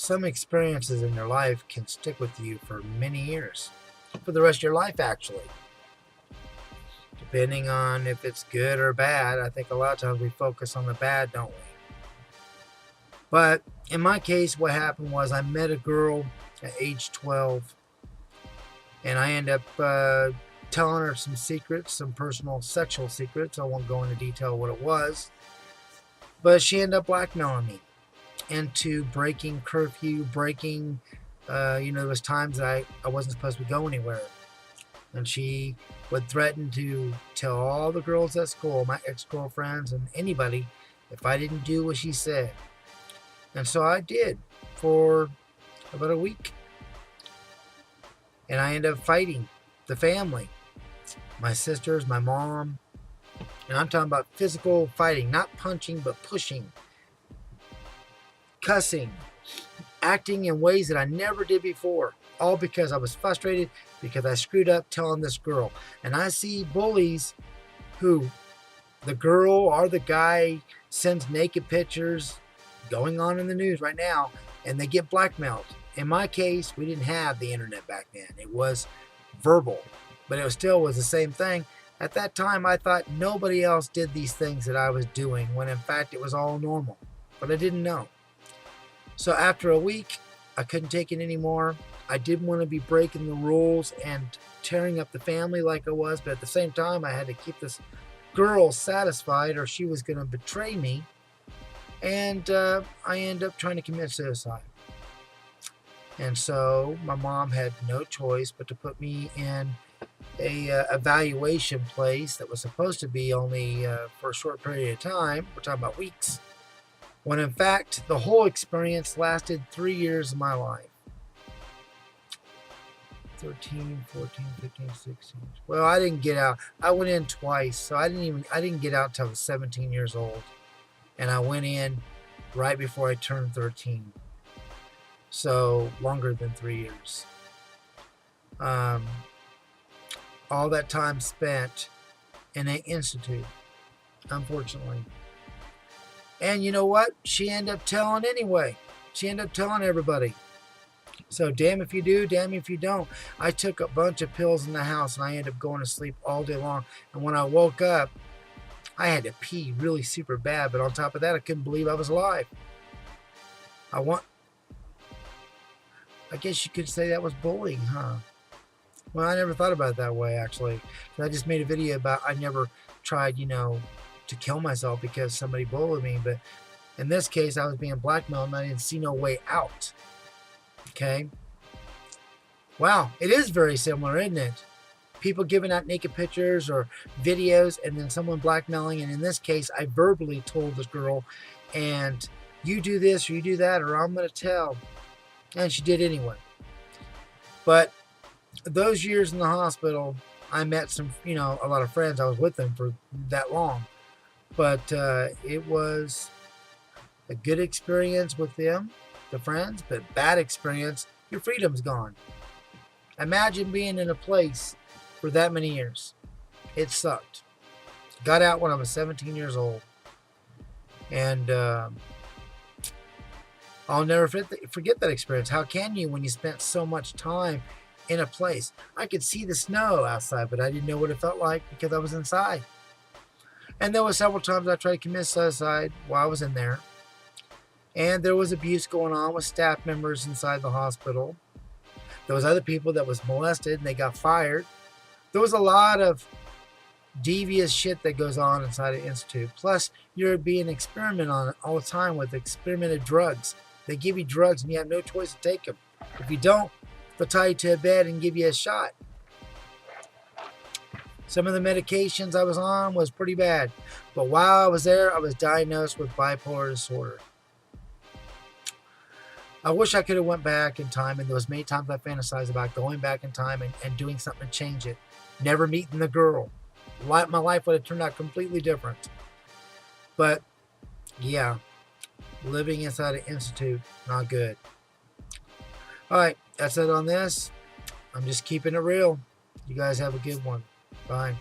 some experiences in your life can stick with you for many years, for the rest of your life, actually. Depending on if it's good or bad. I think a lot of times we focus on the bad, don't we? But in my case, what happened was I met a girl at age 12, and I ended up telling her some secrets, some personal sexual secrets. I won't go into detail what it was, but she ended up blackmailing me into breaking curfew, breaking, there was times that I wasn't supposed to go anywhere. And she would threaten to tell all the girls at school, my ex-girlfriends and anybody, if I didn't do what she said. And so I did for about a week. And I ended up fighting the family, my sisters, my mom. And I'm talking about physical fighting, not punching, but pushing, cussing, acting in ways that I never did before. All because I was frustrated because I screwed up telling this girl. And I see bullies who the girl or the guy sends naked pictures going on in the news right now, and they get blackmailed. In my case, we didn't have the internet back then. It was verbal, but it still was the same thing. At that time, I thought nobody else did these things that I was doing, when in fact it was all normal, but I didn't know. So after a week, I couldn't take it anymore. I didn't want to be breaking the rules and tearing up the family like I was, but at the same time, I had to keep this girl satisfied or she was going to betray me. And I ended up trying to commit suicide. And so my mom had no choice but to put me in a evaluation place that was supposed to be only for a short period of time. We're talking about weeks. When in fact, the whole experience lasted 3 years of my life. 13, 14, 15, 16. Well, I didn't get out. I went in twice, so I didn't get out until I was 17 years old. And I went in right before I turned 13. So longer than 3 years. All that time spent in an institute, unfortunately. And you know what? She ended up telling anyway. She ended up telling everybody. So damn if you do, damn if you don't. I took a bunch of pills in the house and I ended up going to sleep all day long. And when I woke up, I had to pee really super bad. But on top of that, I couldn't believe I was alive. I guess you could say that was bullying, huh? Well, I never thought about it that way, actually. I just made a video about I never tried, to kill myself because somebody bullied me. But in this case, I was being blackmailed and I didn't see no way out. Okay? Wow, it is very similar, isn't it? People giving out naked pictures or videos and then someone blackmailing. And in this case, I verbally told this girl, and you do this or you do that or I'm going to tell. And she did anyway. But those years in the hospital, I met some, a lot of friends. I was with them for that long. But it was a good experience with them, the friends, but bad experience. Your freedom's gone. Imagine being in a place for that many years. It sucked. Got out when I was 17 years old. And I'll never forget that experience. How can you when you spent so much time in a place? I could see the snow outside, but I didn't know what it felt like because I was inside. And there were several times I tried to commit suicide while I was in there. And there was abuse going on with staff members inside the hospital. There was other people that was molested and they got fired. There was a lot of devious shit that goes on inside an institute. Plus, you're being experimented on all the time with experimented drugs. They give you drugs and you have no choice to take them. If you don't, they'll tie you to a bed and give you a shot. Some of the medications I was on was pretty bad. But while I was there, I was diagnosed with bipolar disorder. I wish I could have went back in time, and there was many times I fantasized about going back in time and doing something to change it. Never meeting the girl. My life would have turned out completely different. But, yeah, living inside an institute, not good. Alright, that's it on this. I'm just keeping it real. You guys have a good one. Bye.